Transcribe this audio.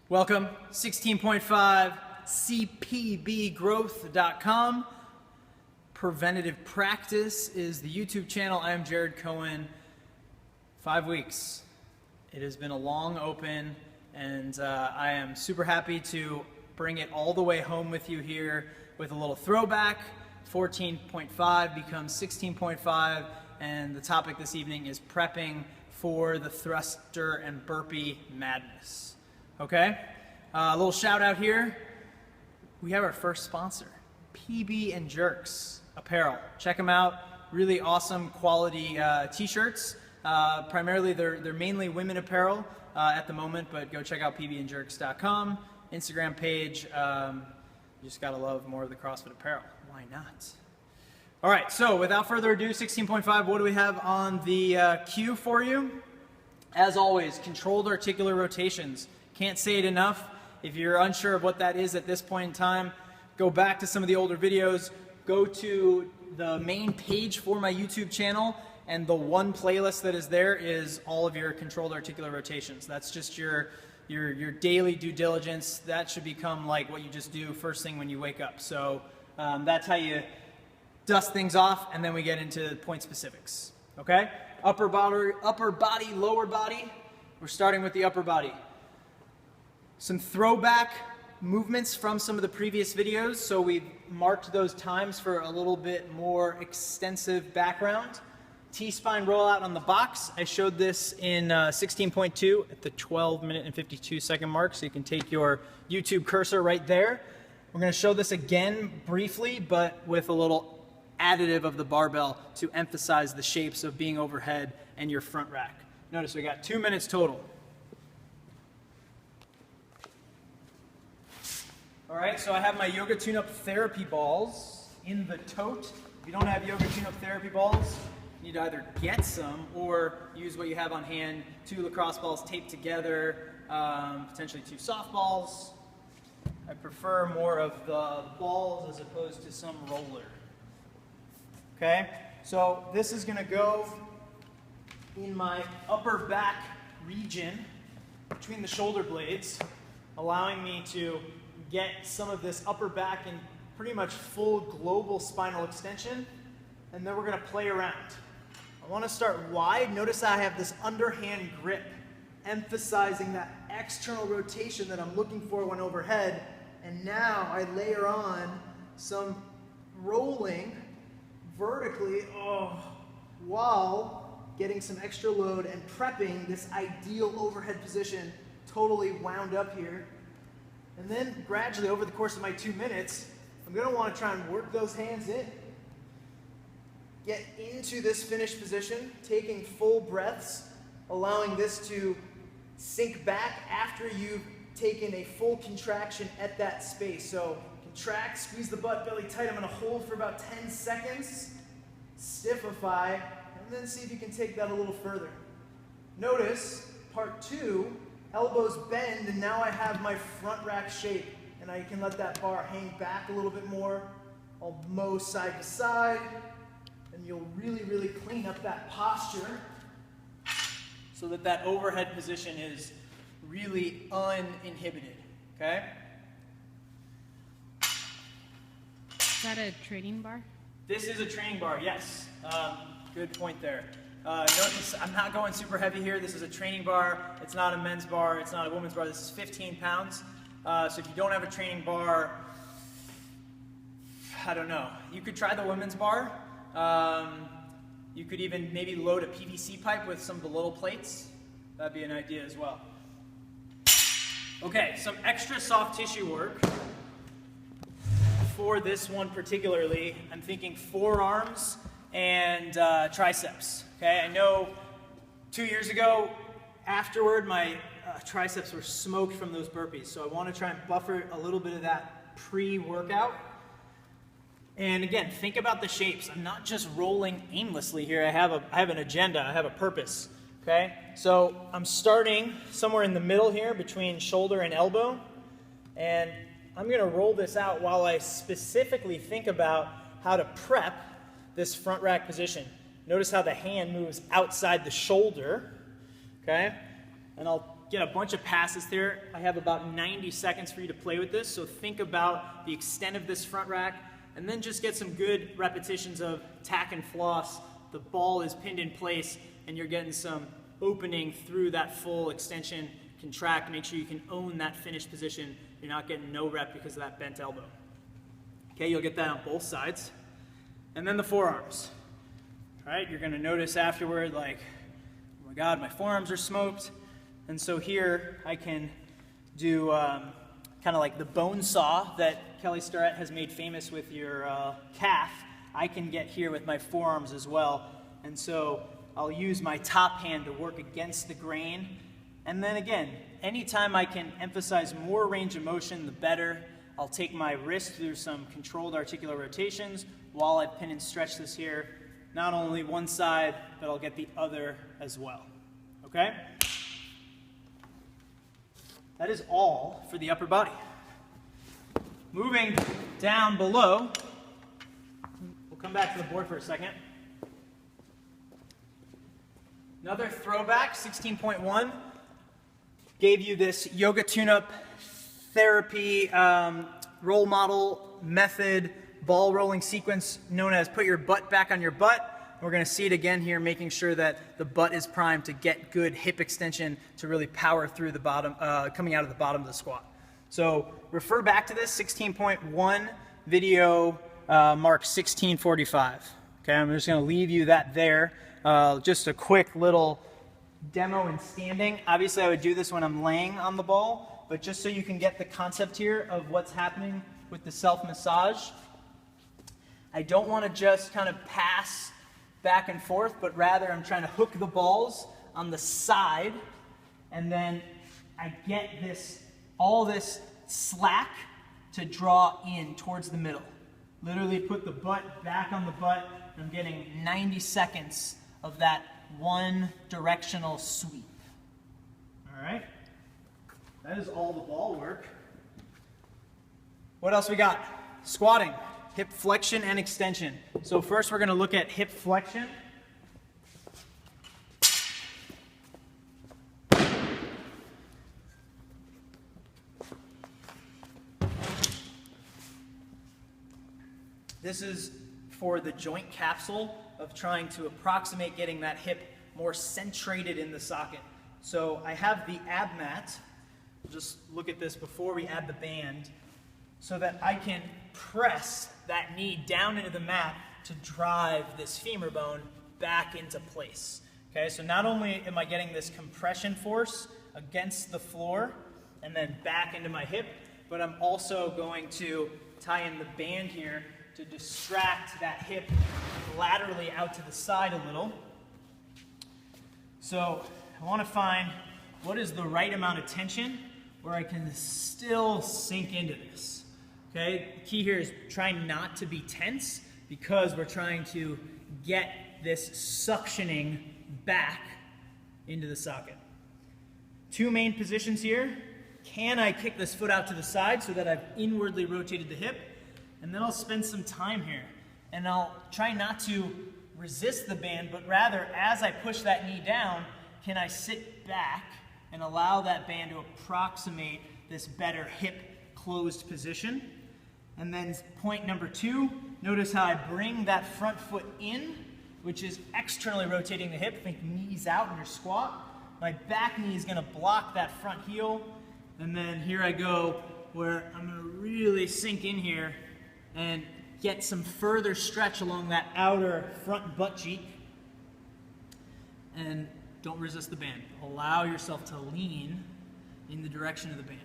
Welcome, 16.5 cpbgrowth.com. Preventative Practice is the YouTube channel. I am Jared Cohen. 5 weeks. It has been a long open, and I am super happy to bring it all the way home with you here with a little throwback. 14.5 becomes 16.5, and the topic this evening is prepping for the thruster and burpee madness. Okay, a little shout out here. We have our first sponsor, PB and Jerks Apparel. Check them out. Really awesome quality t-shirts. Primarily, they're mainly women apparel at the moment, but go check out pbandjerks.com. Instagram page. You just gotta love more of the CrossFit apparel. Why not? All right, so without further ado, 16.5, what do we have on the queue for you? As always, controlled articular rotations. Can't say it enough. If you're unsure of what that is at this point in time, go back to some of the older videos, go to the main page for my YouTube channel, and the one playlist that is there is all of your controlled articular rotations. That's just your daily due diligence. That should become like what you just do first thing when you wake up. So that's how you dust things off, and then we get into point specifics. Okay? Upper body, lower body. We're starting with the upper body. Some throwback movements from some of the previous videos, so we've marked those times for a little bit more extensive background. T-spine rollout on the box. I showed this in 16.2 at the 12-minute and 52-second mark, so you can take your YouTube cursor right there. We're going to show this again briefly, but with a little additive of the barbell to emphasize the shapes of being overhead and your front rack. Notice we got 2 minutes total. All right, so I have my Yoga Tune-Up therapy balls in the tote. If you don't have Yoga Tune-Up therapy balls, you need to either get some or use what you have on hand. 2 lacrosse balls taped together, potentially 2 softballs. I prefer more of the balls as opposed to some roller. Okay, so this is going to go in my upper back region between the shoulder blades, allowing me to get some of this upper back in pretty much full global spinal extension, and then we're going to play around. I want to start wide. Notice I have this underhand grip, emphasizing that external rotation that I'm looking for when overhead, and now I layer on some rolling vertically while getting some extra load and prepping this ideal overhead position, totally wound up here. And then gradually over the course of my 2 minutes, I'm going to want to try and work those hands in. Get into this finished position, taking full breaths, allowing this to sink back after you've taken a full contraction at that space. So contract, squeeze the butt, belly tight. I'm going to hold for about 10 seconds, stiffify, and then see if you can take that a little further. Notice, part 2, elbows bend, and now I have my front rack shape, and I can let that bar hang back a little bit more. I'll mow side to side, and you'll really, really clean up that posture so that that overhead position is really uninhibited, okay? Is that a training bar? This is a training bar, yes. Good point there. Notice I'm not going super heavy here. This is a training bar. It's not a men's bar. It's not a women's bar. This is 15 pounds. So if you don't have a training bar, I don't know. You could try the women's bar. You could even maybe load a PVC pipe with some of the little plates. That'd be an idea as well. Okay, some extra soft tissue work. For this one particularly, I'm thinking forearms and triceps. Okay, I know 2 years ago, afterward, my triceps were smoked from those burpees, so I want to try and buffer a little bit of that pre-workout. And again, think about the shapes. I'm not just rolling aimlessly here. I have an agenda. I have a purpose. Okay, so I'm starting somewhere in the middle here between shoulder and elbow, and I'm going to roll this out while I specifically think about how to prep this front rack position. Notice how the hand moves outside the shoulder, okay? and I'll get a bunch of passes here. I have about 90 seconds for you to play with this, so think about the extent of this front rack, and then just get some good repetitions of tack and floss. The ball is pinned in place, and you're getting some opening through that full extension, contract. Make sure you can own that finish position. You're not getting no rep because of that bent elbow. Okay, you'll get that on both sides. And then the forearms. All right, you're gonna notice afterward, like, oh my God, my forearms are smoked. And so here I can do kind of like the bone saw that Kelly Starrett has made famous with your calf. I can get here with my forearms as well. And so I'll use my top hand to work against the grain. And then again, anytime I can emphasize more range of motion, the better. I'll take my wrist through some controlled articular rotations while I pin and stretch this here. Not only one side, but I'll get the other as well. Okay? That is all for the upper body. Moving down below, we'll come back to the board for a second. Another throwback, 16.1. Gave you this yoga tune-up therapy role model method ball rolling sequence known as put your butt back on your butt. We're going to see it again here, making sure that the butt is primed to get good hip extension to really power through the bottom, coming out of the bottom of the squat. So refer back to this 16.1 video mark 1645. Okay, I'm just going to leave you that there. Just a quick little demo in standing. Obviously I would do this when I'm laying on the ball, but just so you can get the concept here of what's happening with the self-massage. I don't want to just kind of pass back and forth, but rather I'm trying to hook the balls on the side, and then I get this, all this slack to draw in towards the middle. Literally put the butt back on the butt, and I'm getting 90 seconds of that one directional sweep. All right, that is all the ball work. What else we got? Squatting, hip flexion and extension. So first we're going to look at hip flexion. This is for the joint capsule of trying to approximate getting that hip more centrated in the socket. So I have the ab mat. Just look at this before we add the band, so that I can press that knee down into the mat to drive this femur bone back into place. Okay, so not only am I getting this compression force against the floor and then back into my hip, but I'm also going to tie in the band here to distract that hip laterally out to the side a little. So I want to find what is the right amount of tension where I can still sink into this. Okay, the key here is trying not to be tense because we're trying to get this suctioning back into the socket. Two main positions here. Can I kick this foot out to the side so that I've inwardly rotated the hip? And then I'll spend some time here. And I'll try not to resist the band, but rather as I push that knee down, can I sit back and allow that band to approximate this better hip closed position? And then point number two, notice how I bring that front foot in, which is externally rotating the hip. Think knees out in your squat. My back knee is going to block that front heel. And then here I go where I'm going to really sink in here and get some further stretch along that outer front butt cheek. And don't resist the band. Allow yourself to lean in the direction of the band.